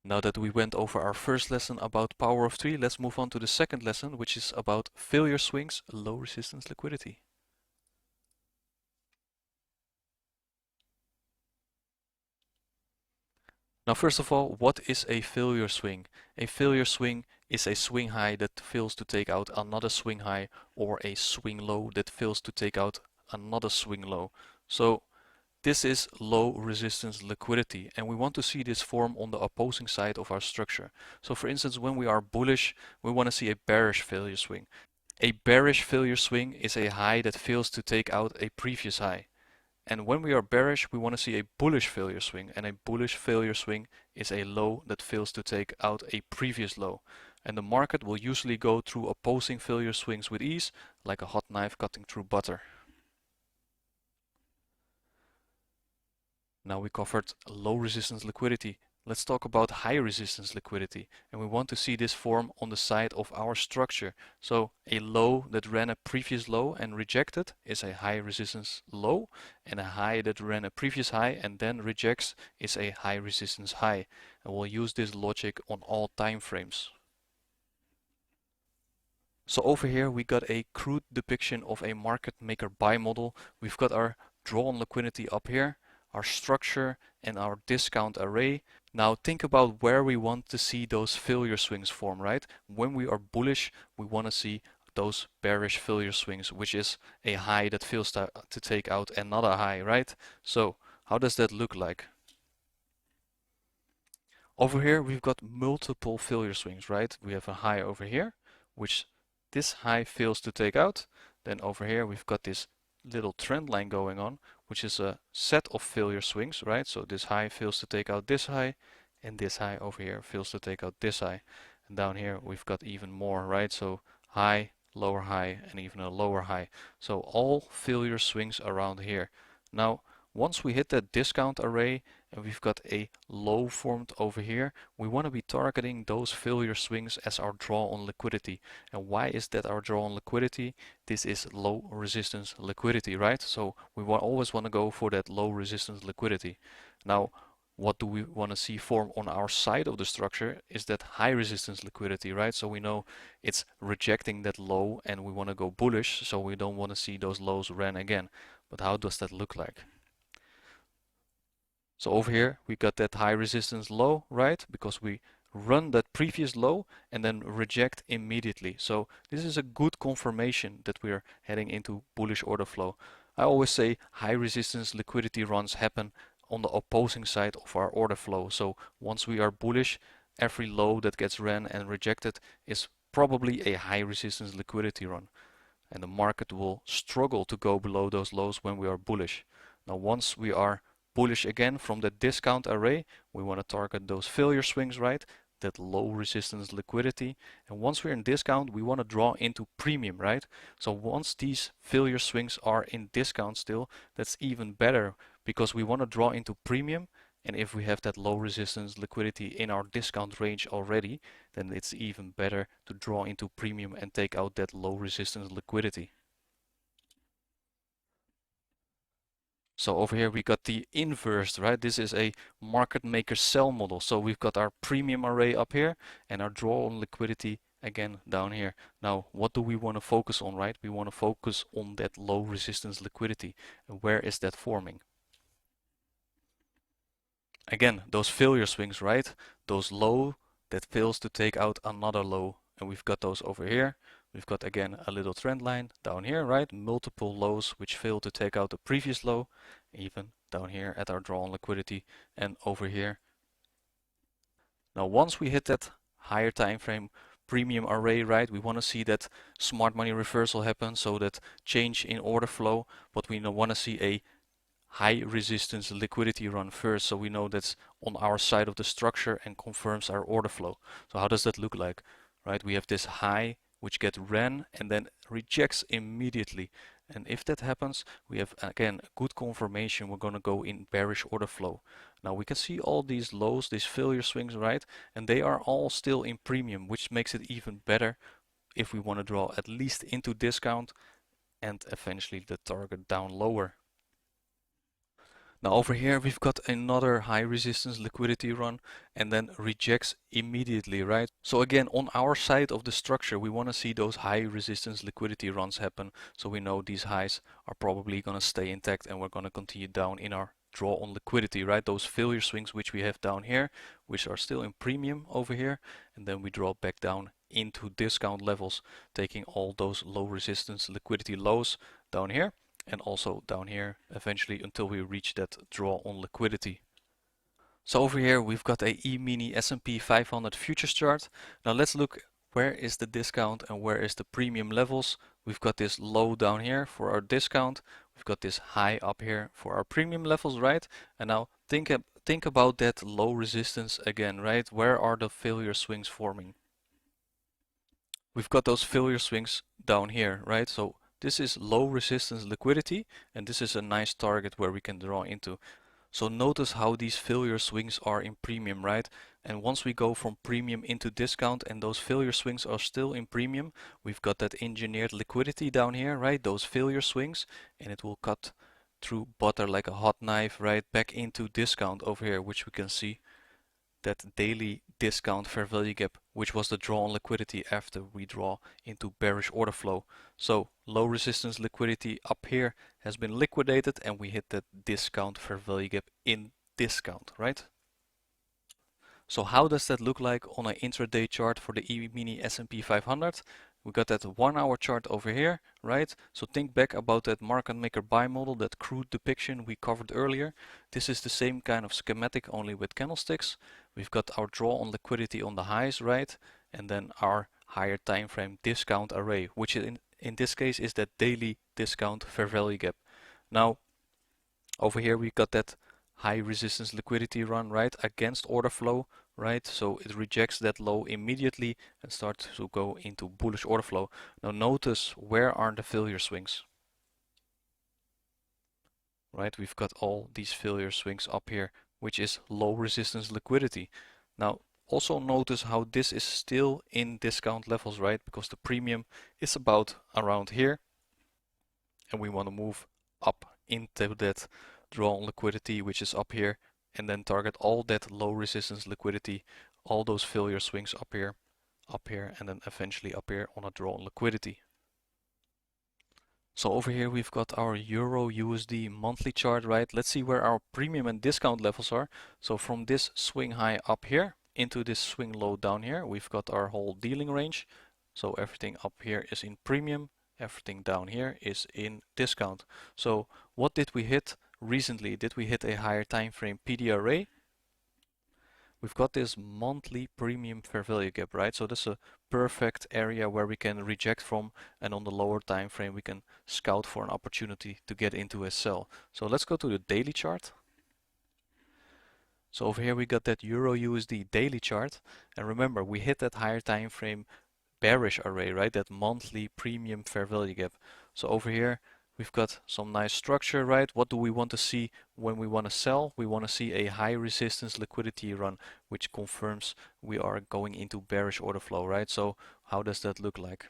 Now that we went over our first lesson about power of 3, let's move on to the second lesson, which is about failure swings, low resistance liquidity. Now, first of all, what is a failure swing? A failure swing is a swing high that fails to take out another swing high, or a swing low that fails to take out another swing low. So this is low resistance liquidity, and we want to see this form on the opposing side of our structure. So for instance, when we are bullish, we want to see a bearish failure swing. A bearish failure swing is a high that fails to take out a previous high. And when we are bearish, we want to see a bullish failure swing, and a bullish failure swing is a low that fails to take out a previous low. And the market will usually go through opposing failure swings with ease, like a hot knife cutting through butter. Now we covered low resistance liquidity. Let's talk about high resistance liquidity, and we want to see this form on the side of our structure. So a low that ran a previous low and rejected is a high resistance low, and a high that ran a previous high and then rejects is a high resistance high. And we'll use this logic on all time frames. So over here we got a crude depiction of a market maker buy model. We've got our draw on liquidity up here, our structure and our discount array. Now think about where we want to see those failure swings form, right? When we are bullish, we want to see those bearish failure swings, which is a high that fails to take out another high, right? So how does that look like? Over here we've got multiple failure swings, right? We have a high over here, which this high fails to take out. Then over here we've got this little trend line going on, which is a set of failure swings, right? So this high fails to take out this high, and this high over here fails to take out this high. And down here we've got even more, right? So high, lower high, and even a lower high. So all failure swings around here. Now once we hit that discount array and we've got a low formed over here, we want to be targeting those failure swings as our draw on liquidity. And why is that our draw on liquidity? This is low resistance liquidity, right? So we always want to go for that low resistance liquidity. Now what do we want to see form on our side of the structure is that high resistance liquidity, right? So we know it's rejecting that low and we want to go bullish, so we don't want to see those lows ran again. But how does that look like? So over here we got that high resistance low, right? Because we run that previous low and then reject immediately. So this is a good confirmation that we are heading into bullish order flow. I always say high resistance liquidity runs happen on the opposing side of our order flow. So once we are bullish, every low that gets ran and rejected is probably a high resistance liquidity run. And the market will struggle to go below those lows when we are bullish. Now once we are bullish again from the discount array, we want to target those failure swings, right? That low resistance liquidity. And once we're in discount, we want to draw into premium, right? So once these failure swings are in discount still, that's even better because we want to draw into premium. And if we have that low resistance liquidity in our discount range already, then it's even better to draw into premium and take out that low resistance liquidity. So over here we got the inverse, right? This is a market maker sell model. So we've got our premium array up here and our draw on liquidity again down here. Now what do we want to focus on, right? We want to focus on that low resistance liquidity. And where is that forming? Again, those failure swings, right? Those low that fails to take out another low. And we've got those over here. We've got again a little trend line down here, right? Multiple lows which fail to take out the previous low, even down here at our draw on liquidity and over here. Now once we hit that higher time frame premium array, right, we want to see that smart money reversal happen, so that change in order flow, but we want to see a high resistance liquidity run first, so we know that's on our side of the structure and confirms our order flow. So how does that look like, right? We have this high which get ran and then rejects immediately. And if that happens, we have again a good confirmation we're going to go in bearish order flow. Now we can see all these lows, these failure swings, right? And they are all still in premium, which makes it even better if we want to draw at least into discount and eventually the target down lower. Now over here we've got another high resistance liquidity run and then rejects immediately, right? So again, on our side of the structure, we want to see those high resistance liquidity runs happen. So we know these highs are probably going to stay intact and we're going to continue down in our draw on liquidity, right? Those failure swings which we have down here, which are still in premium over here, and then we draw back down into discount levels, taking all those low resistance liquidity lows down here and also down here eventually until we reach that draw on liquidity. So over here we've got a E-mini S&P 500 futures chart. Now let's look where is the discount and where is the premium levels. We've got this low down here for our discount. We've got this high up here for our premium levels, right? And now think about that low resistance again, right? Where are the failure swings forming? We've got those failure swings down here, right? So this is low resistance liquidity, and this is a nice target where we can draw into. So notice how these failure swings are in premium, right? And once we go from premium into discount and those failure swings are still in premium, we've got that engineered liquidity down here, right? Those failure swings, and it will cut through butter like a hot knife, right? Back into discount over here, which we can see that daily discount fair value gap, which was the draw on liquidity after we draw into bearish order flow. So low resistance liquidity up here has been liquidated and we hit that discount fair value gap in discount, right? So how does that look like on an intraday chart for the E-mini S&P 500? We got that 1 hour chart over here, right? So think back about that market maker buy model, that crude depiction we covered earlier. This is the same kind of schematic, only with candlesticks. We've got our draw on liquidity on the highs, right? And then our higher time frame discount array, which in this case is that daily discount fair value gap. Now, over here we got that high resistance liquidity run, right, against order flow, right? So it rejects that low immediately and starts to go into bullish order flow. Now notice where are the failure swings, right? We've got all these failure swings up here, which is low resistance liquidity. Now also notice how this is still in discount levels, right? Because the premium is about around here and we want to move up into that draw on liquidity, which is up here, and then target all that low resistance liquidity, all those failure swings up here, and then eventually up here on a draw on liquidity. So over here we've got our Euro USD monthly chart, right? Let's see where our premium and discount levels are. So from this swing high up here into this swing low down here, we've got our whole dealing range. So everything up here is in premium, everything down here is in discount. So what did we hit recently? Did we hit a higher time frame PD array? We've got this monthly premium fair value gap, right? So that's a perfect area where we can reject from, and on the lower time frame we can scout for an opportunity to get into a sell. So let's go to the daily chart. So over here we got that Euro USD daily chart, and remember we hit that higher time frame bearish array, right? That monthly premium fair value gap. So over here we've got some nice structure, right? What do we want to see when we want to sell? We want to see a high resistance liquidity run, which confirms we are going into bearish order flow, right? So how does that look like?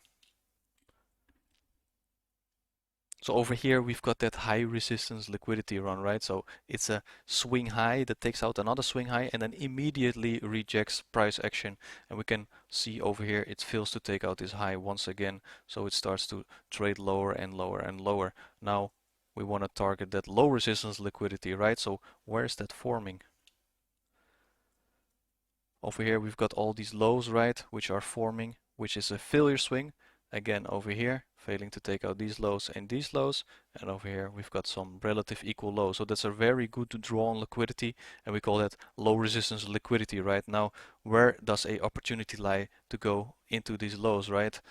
So over here we've got that high resistance liquidity run, right? So it's a swing high that takes out another swing high and then immediately rejects price action. And we can see over here it fails to take out this high once again. So it starts to trade lower and lower and lower. Now we want to target that low resistance liquidity, right? So where is that forming? Over here we've got all these lows, right, which are forming, which is a failure swing. Again over here, failing to take out these lows, and over here we've got some relative equal lows. So that's a very good draw on liquidity, and we call that low resistance liquidity. Right now, where does a opportunity lie to go into these lows, right?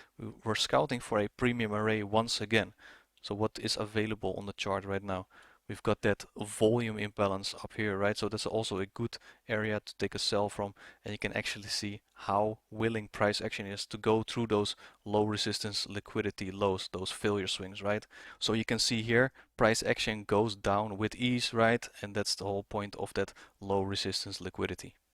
We're scouting for a premium array once again. So what is available on the chart right now? We've got that volume imbalance up here, right? So that's also a good area to take a sell from, and you can actually see how willing price action is to go through those low resistance liquidity lows, those failure swings, right? So you can see here price action goes down with ease, right? And that's the whole point of that low resistance liquidity.